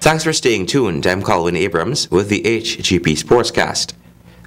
Thanks for staying tuned. I'm Colin Abrams with the HGP SPORTSCAST.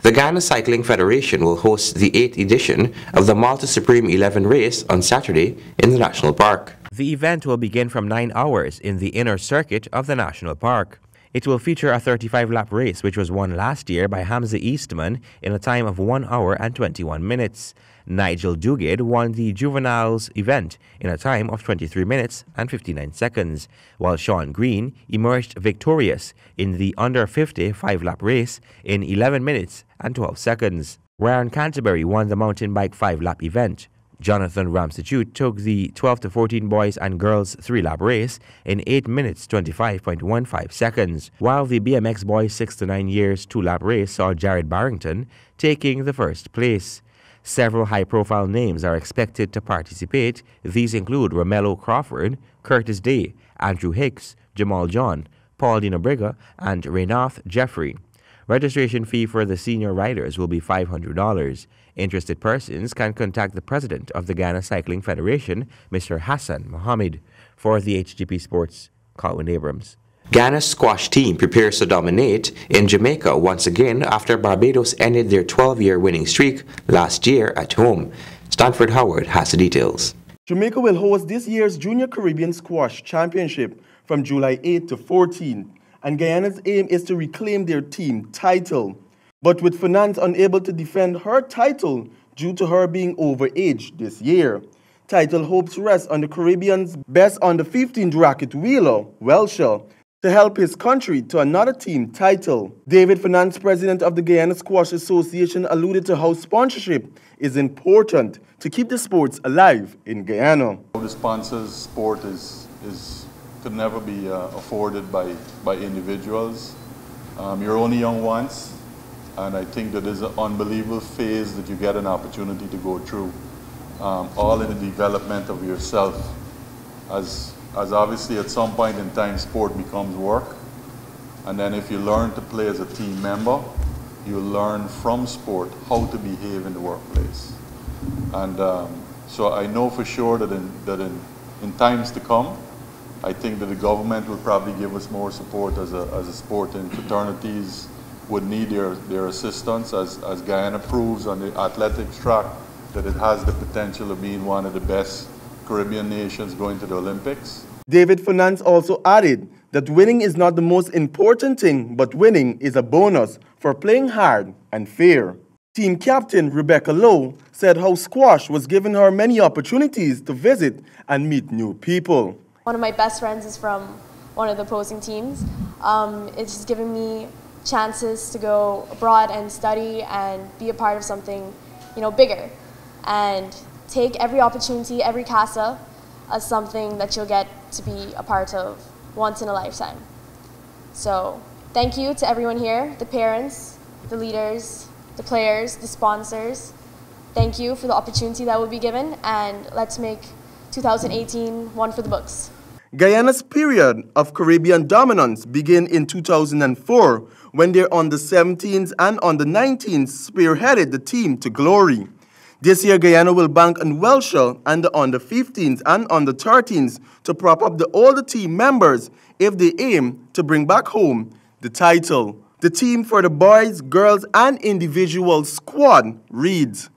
The Ghana Cycling Federation will host the 8th edition of the Malta Supreme 11 race on Saturday in the National Park. The event will begin from 9 hours in the inner circuit of the National Park. It will feature a 35-lap race which was won last year by Hamza Eastman in a time of 1 hour and 21 minutes. Nigel Duguid won the juveniles event in a time of 23 minutes and 59 seconds, while Sean Green emerged victorious in the under 50 5-lap race in 11 minutes and 12 seconds. Ryan Canterbury won the mountain bike 5-lap event. Jonathan Ramsachute took the 12 to 14 boys and girls 3-lap race in 8 minutes 25.15 seconds, while the BMX boys 6 to 9 years 2-lap race saw Jared Barrington taking the first place. Several high-profile names are expected to participate. These include Romello Crawford, Curtis Day, Andrew Hicks, Jamal John, Paul Dino Briga, and Raynath Jeffrey. Registration fee for the senior riders will be $500. Interested persons can contact the president of the Ghana Cycling Federation, Mr. Hassan Mohammed. For the HGP Sports, Colin Abrams. Ghana's squash team prepares to dominate in Jamaica once again after Barbados ended their 12-year winning streak last year at home. Stanford Howard has the details. Jamaica will host this year's Junior Caribbean Squash Championship from July 8 to 14, and Guyana's aim is to reclaim their team title. But with Finance unable to defend her title due to her being overaged this year, title hopes rest on the Caribbean's best under-15 racket wheeler, Welsher, to help his country to another team title. David Finance, president of the Guyana Squash Association, alluded to how sponsorship is important to keep the sports alive in Guyana. The sponsors' sport could never be afforded by individuals. You're only young once, and I think that is an unbelievable phase that you get an opportunity to go through, all in the development of yourself. As obviously at some point in time sport becomes work, and then if you learn to play as a team member, you learn from sport how to behave in the workplace. And so I know for sure that in times to come, I think that the government will probably give us more support as a sport, and fraternities would need their assistance as Guyana proves on the athletics track that it has the potential of being one of the best Caribbean nations going to the Olympics. David Finance also added that winning is not the most important thing, but winning is a bonus for playing hard and fair. Team captain Rebecca Lowe said how squash was giving her many opportunities to visit and meet new people. One of my best friends is from one of the opposing teams. It's just given me chances to go abroad and study and be a part of something, bigger, and take every opportunity, every CASA, as something that you'll get to be a part of once in a lifetime. So thank you to everyone here, the parents, the leaders, the players, the sponsors. Thank you for the opportunity that will be given, and let's make 2018 one for the books. Guyana's period of Caribbean dominance began in 2004 when their under-17s and under-19s spearheaded the team to glory. This year, Guyana will bank on Welsher and the under-15s and under-13s to prop up the older team members if they aim to bring back home the title. The team for the boys, girls, and individual squad reads: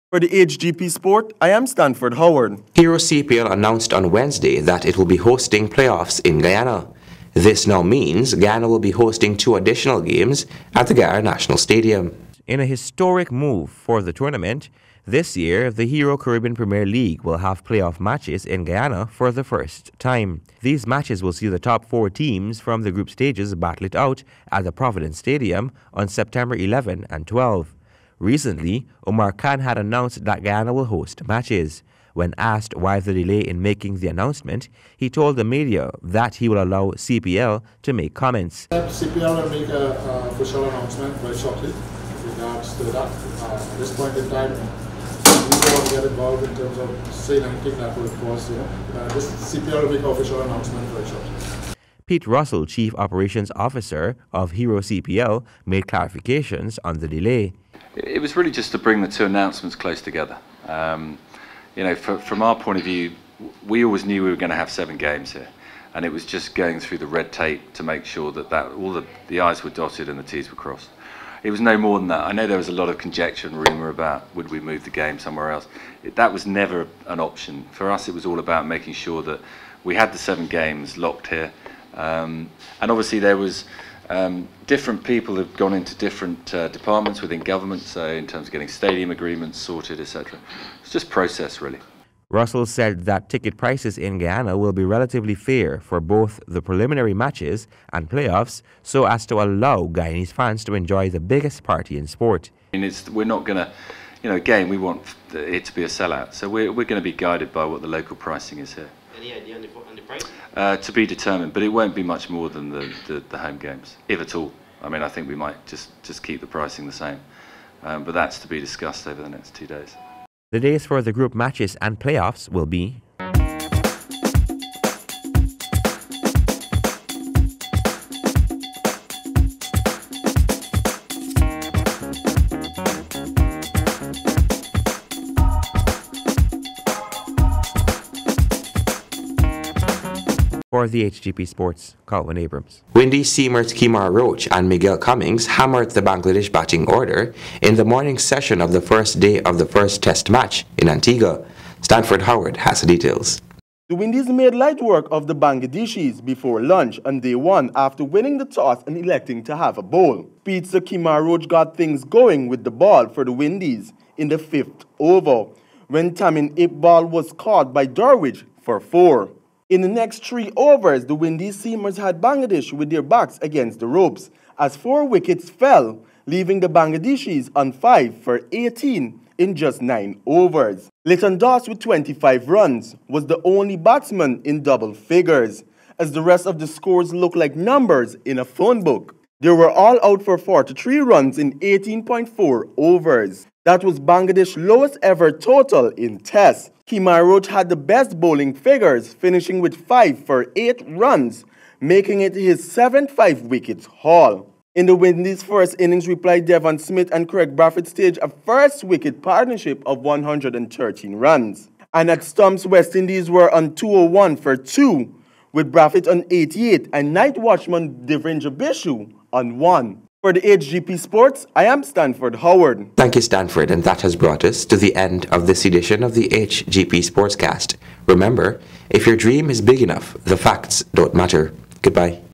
For the HGP Sport, I am Stanford Howard. Hero CPL announced on Wednesday that it will be hosting playoffs in Guyana. This now means Guyana will be hosting 2 additional games at the Guyana National Stadium. In a historic move for the tournament, this year the Hero Caribbean Premier League will have playoff matches in Guyana for the first time. These matches will see the top 4 teams from the group stages battle it out at the Providence Stadium on September 11 and 12. Recently, Omar Khan had announced that Guyana will host matches. When asked why the delay in making the announcement, he told the media that he will allow CPL to make comments. CPL will make an official announcement very shortly with regards to that. At this point in time, we don't want to get involved in terms of saying anything that will cause, CPL will make an official announcement very shortly. Pete Russell, Chief Operations Officer of Hero CPL, made clarifications on the delay. It was really just to bring the two announcements close together. You know, from our point of view, we always knew we were going to have 7 games here, and it was just going through the red tape to make sure that all the I's were dotted and the T's were crossed. It was no more than that. I know there was a lot of conjecture and rumour about would we move the game somewhere else. That was never an option. For us, it was all about making sure that we had the 7 games locked here. And obviously there was different people have gone into different departments within government, so in terms of getting stadium agreements sorted, etc. It's just process, really. Russell said that ticket prices in Guyana will be relatively fair for both the preliminary matches and playoffs, so as to allow Guyanese fans to enjoy the biggest party in sport. I mean, we're not going to, you know, again, we want it to be a sellout, so we're going to be guided by what the local pricing is here. Any idea on the price? To be determined, but it won't be much more than the home games, if at all. I mean, I think we might just keep the pricing the same, but that's to be discussed over the next 2 days. The days for the group matches and playoffs will be for the HGP Sports, Colin Abrams. Windy seamers Kemar Roach and Miguel Cummings hammered the Bangladesh batting order in the morning session of the first day of the first test match in Antigua. Stanford Howard has the details. The Windies made light work of the Bangladeshis before lunch on day 1 after winning the toss and electing to have a bowl. Pizza Kemar Roach got things going with the ball for the Windies in the 5th over, when Tamin Iqbal was caught by Darwich for 4. In the next 3 overs, the Windies seamers had Bangladesh with their backs against the ropes as 4 wickets fell, leaving the Bangladeshis on 5 for 18 in just 9 overs. Lytton Doss with 25 runs was the only batsman in double figures, as the rest of the scores looked like numbers in a phone book. They were all out for 43 runs in 18.4 overs. That was Bangladesh's lowest ever total in Tests. Kemar Roach had the best bowling figures, finishing with 5 for 8 runs, making it his 7th 5-wicket haul. In the Windies' first innings, replied Devon Smith and Craig Braffett staged a first-wicket partnership of 113 runs. And at stumps, West Indies were on 201 for 2, with Braffett on 88 and night watchman Devendra Bishu on 1. For the HGP Sports, I am Stanford Howard. Thank you, Stanford, and that has brought us to the end of this edition of the HGP Sportscast. Remember, if your dream is big enough, the facts don't matter. Goodbye.